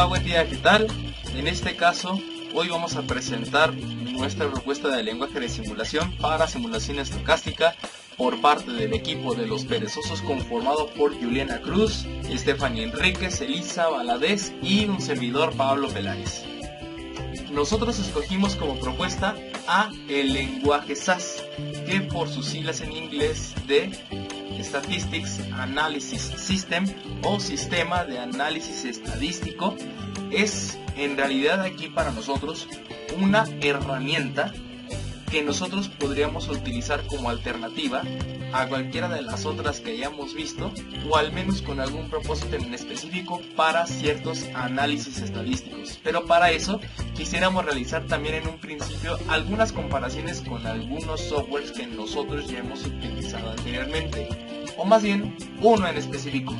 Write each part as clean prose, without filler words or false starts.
Hola, buen día, ¿qué tal? En este caso, hoy vamos a presentar nuestra propuesta de lenguaje de simulación para simulación estocástica por parte del equipo de los perezosos conformado por Juliana Cruz, Stephanie Enríquez, Elisa Valadez y un servidor, Pablo Peláez. Nosotros escogimos como propuesta a el lenguaje SAS, que por sus siglas en inglés de Statistics Analysis System o Sistema de Análisis Estadístico, es en realidad aquí para nosotros una herramienta que nosotros podríamos utilizar como alternativa a cualquiera de las otras que hayamos visto, o al menos con algún propósito en específico para ciertos análisis estadísticos. Pero para eso quisiéramos realizar también en un principio algunas comparaciones con algunos softwares que nosotros ya hemos utilizado anteriormente, o más bien uno en específico.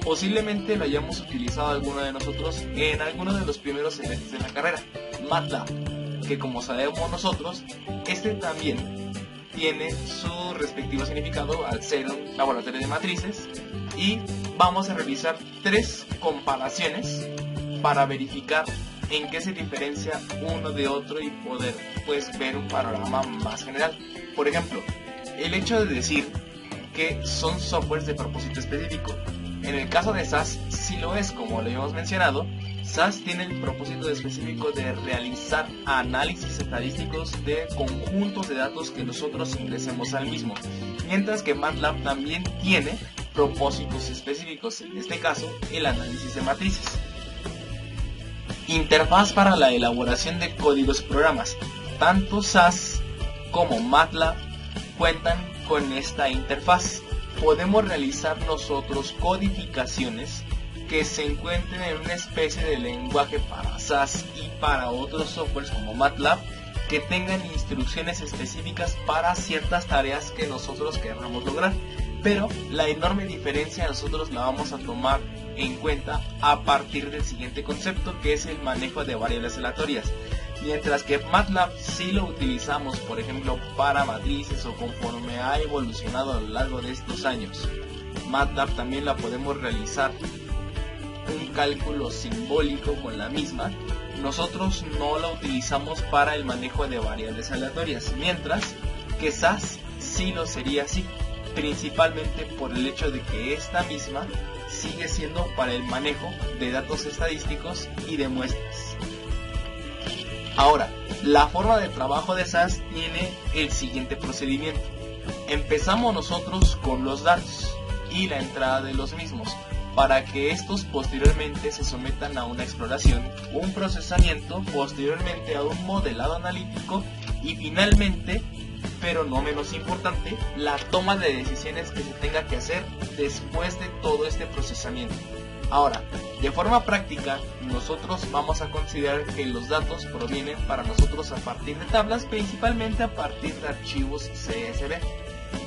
Posiblemente lo hayamos utilizado alguno de nosotros en alguno de los primeros semestres de la carrera, MATLAB, que como sabemos nosotros, este también tiene su respectivo significado al ser un laboratorio de matrices, y vamos a revisar tres comparaciones para verificar en qué se diferencia uno de otro y poder ver un panorama más general. Por ejemplo, el hecho de decir que son softwares de propósito específico. En el caso de SAS sí lo es, como lo hemos mencionado. SAS tiene el propósito específico de realizar análisis estadísticos de conjuntos de datos que nosotros ingresemos al mismo, mientras que MATLAB también tiene propósitos específicos, en este caso el análisis de matrices. Interfaz para la elaboración de códigos y programas. Tanto SAS como MATLAB cuentan con esta interfaz. Podemos realizar nosotros codificaciones que se encuentren en una especie de lenguaje para SAS y para otros softwares como MATLAB que tengan instrucciones específicas para ciertas tareas que nosotros queramos lograr. Pero la enorme diferencia nosotros la vamos a tomar en cuenta a partir del siguiente concepto, que es el manejo de variables aleatorias. Mientras que MATLAB sí lo utilizamos, por ejemplo, para matrices o conforme ha evolucionado a lo largo de estos años, MATLAB también la podemos realizar un cálculo simbólico con la misma. Nosotros no la utilizamos para el manejo de variables aleatorias, mientras que SAS sí lo sería así, principalmente por el hecho de que esta misma sigue siendo para el manejo de datos estadísticos y de muestras. Ahora, la forma de trabajo de SAS tiene el siguiente procedimiento. Empezamos nosotros con los datos y la entrada de los mismos, para que estos posteriormente se sometan a una exploración, un procesamiento, posteriormente a un modelado analítico y finalmente, pero no menos importante, la toma de decisiones que se tenga que hacer después de todo este procesamiento. Ahora, de forma práctica, nosotros vamos a considerar que los datos provienen para nosotros a partir de tablas, principalmente a partir de archivos CSV.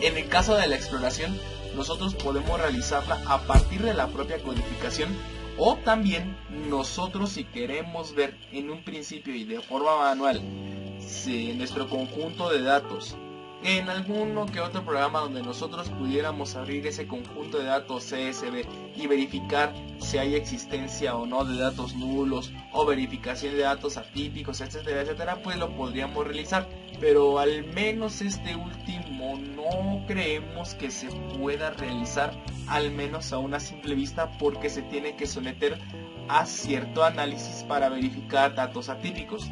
En el caso de la exploración, nosotros podemos realizarla a partir de la propia codificación, o también nosotros, si queremos ver en un principio y de forma manual si nuestro conjunto de datos en alguno que otro programa donde nosotros pudiéramos abrir ese conjunto de datos CSV y verificar si hay existencia o no de datos nulos o verificación de datos atípicos, etcétera, etcétera, pues lo podríamos realizar. Pero al menos este último no creemos que se pueda realizar, al menos a una simple vista, porque se tiene que someter a cierto análisis para verificar datos atípicos.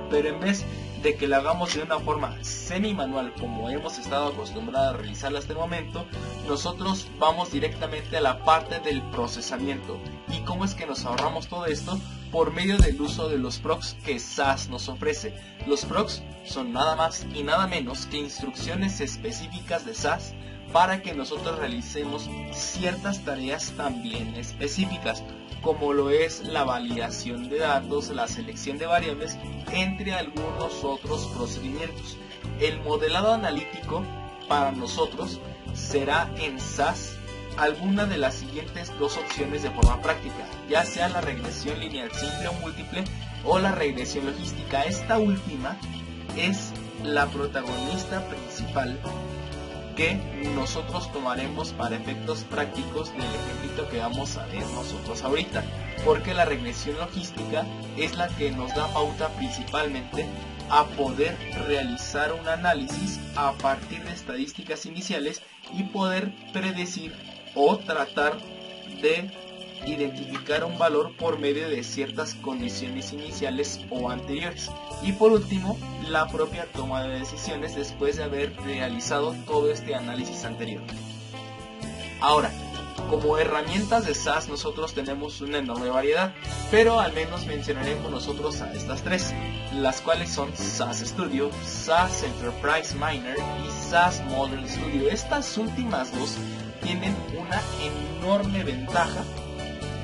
Pero en vez de que lo hagamos de una forma semi-manual como hemos estado acostumbrados a realizarla hasta el momento, nosotros vamos directamente a la parte del procesamiento. ¿Y cómo es que nos ahorramos todo esto? Por medio del uso de los procs que SAS nos ofrece. Los procs son nada más y nada menos que instrucciones específicas de SAS para que nosotros realicemos ciertas tareas también específicas, como lo es la validación de datos, la selección de variables, entre algunos otros procedimientos. El modelado analítico para nosotros será en SAS alguna de las siguientes dos opciones de forma práctica, ya sea la regresión lineal simple o múltiple o la regresión logística. Esta última es la protagonista principal que nosotros tomaremos para efectos prácticos del ejemplito que vamos a ver nosotros ahorita, porque la regresión logística es la que nos da pauta principalmente a poder realizar un análisis a partir de estadísticas iniciales y poder predecir o tratar de identificar un valor por medio de ciertas condiciones iniciales o anteriores. Y por último, la propia toma de decisiones después de haber realizado todo este análisis anterior. Ahora, como herramientas de SaaS nosotros tenemos una enorme variedad, pero al menos mencionaremos nosotros a estas tres, las cuales son SaaS Studio, SaaS Enterprise Miner y SaaS Model Studio. Estas últimas dos tienen una enorme ventaja,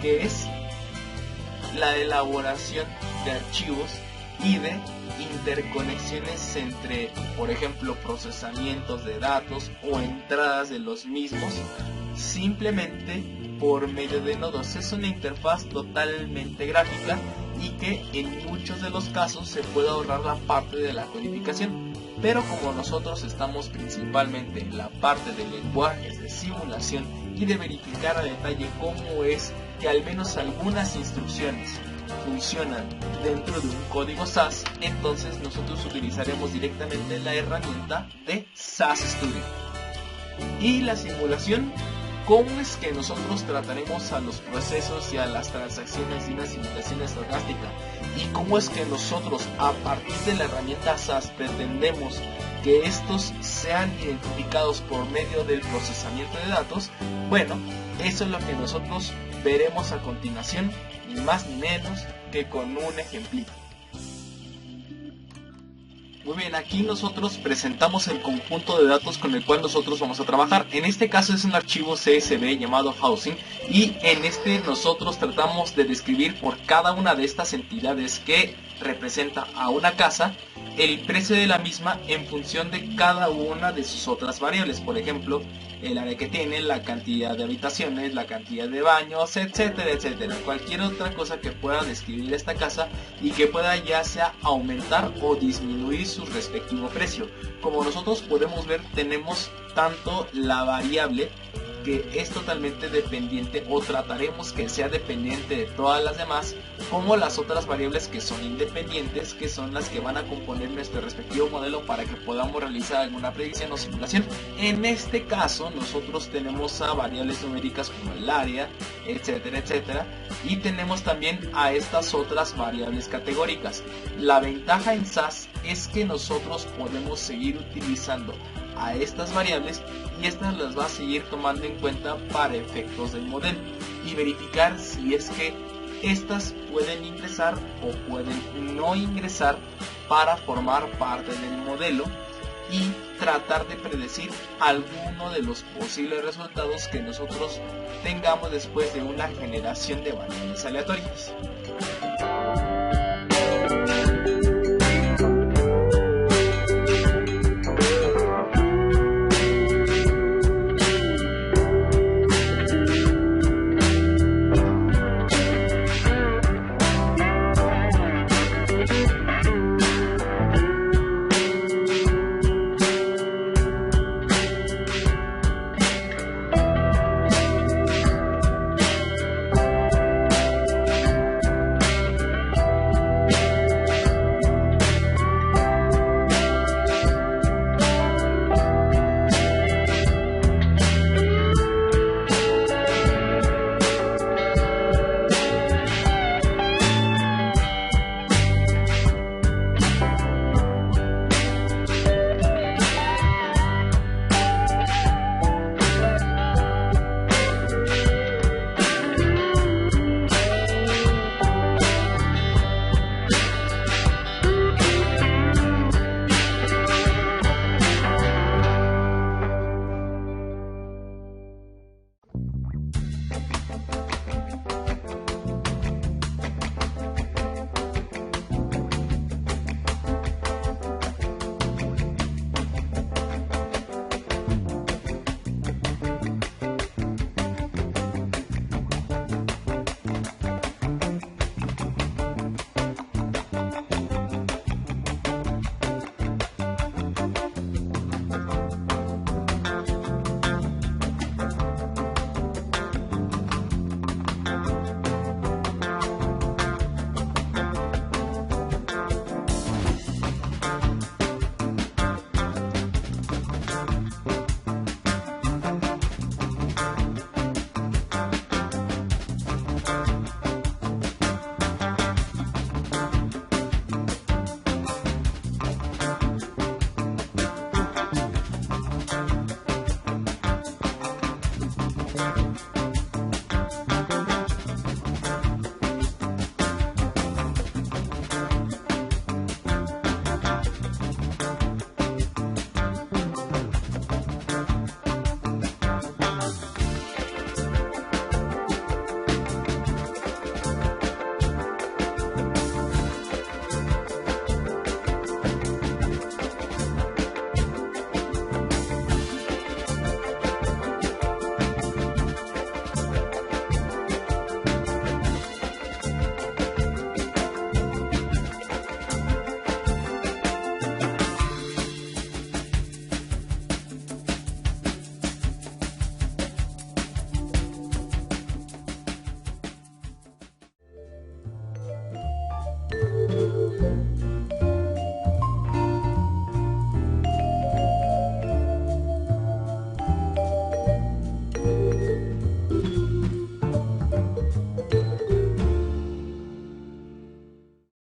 que es la elaboración de archivos y de interconexiones entre, por ejemplo, procesamientos de datos o entradas de los mismos, simplemente por medio de nodos. Es una interfaz totalmente gráfica y que en muchos de los casos se puede ahorrar la parte de la codificación, pero como nosotros estamos principalmente en la parte de lenguajes de simulación y de verificar a detalle cómo es que al menos algunas instrucciones funcionan dentro de un código SaaS, entonces nosotros utilizaremos directamente la herramienta de SaaS Studio. Y la simulación, ¿cómo es que nosotros trataremos a los procesos y a las transacciones de una simulación estocástica? ¿Y cómo es que nosotros a partir de la herramienta SaaS pretendemos que estos sean identificados por medio del procesamiento de datos? Bueno, eso es lo que nosotros veremos a continuación, ni más ni menos que con un ejemplito. Muy bien, aquí nosotros presentamos el conjunto de datos con el cual nosotros vamos a trabajar. En este caso es un archivo CSV llamado Housing, y en este nosotros tratamos de describir por cada una de estas entidades que representa a una casa el precio de la misma en función de cada una de sus otras variables. Por ejemplo, el área que tiene, la cantidad de habitaciones, la cantidad de baños, etcétera, etcétera. Cualquier otra cosa que pueda describir esta casa y que pueda ya sea aumentar o disminuir su respectivo precio. Como nosotros podemos ver, tenemos tanto la variable que es totalmente dependiente, o trataremos que sea dependiente de todas las demás, como las otras variables que son independientes, que son las que van a componer nuestro respectivo modelo para que podamos realizar alguna predicción o simulación. En este caso nosotros tenemos a variables numéricas como el área, etcétera, etcétera, y tenemos también a estas otras variables categóricas. La ventaja en SaaS es que nosotros podemos seguir utilizando a estas variables y estas las va a seguir tomando en cuenta para efectos del modelo y verificar si es que estas pueden ingresar o pueden no ingresar para formar parte del modelo y tratar de predecir alguno de los posibles resultados que nosotros tengamos después de una generación de variables aleatorias.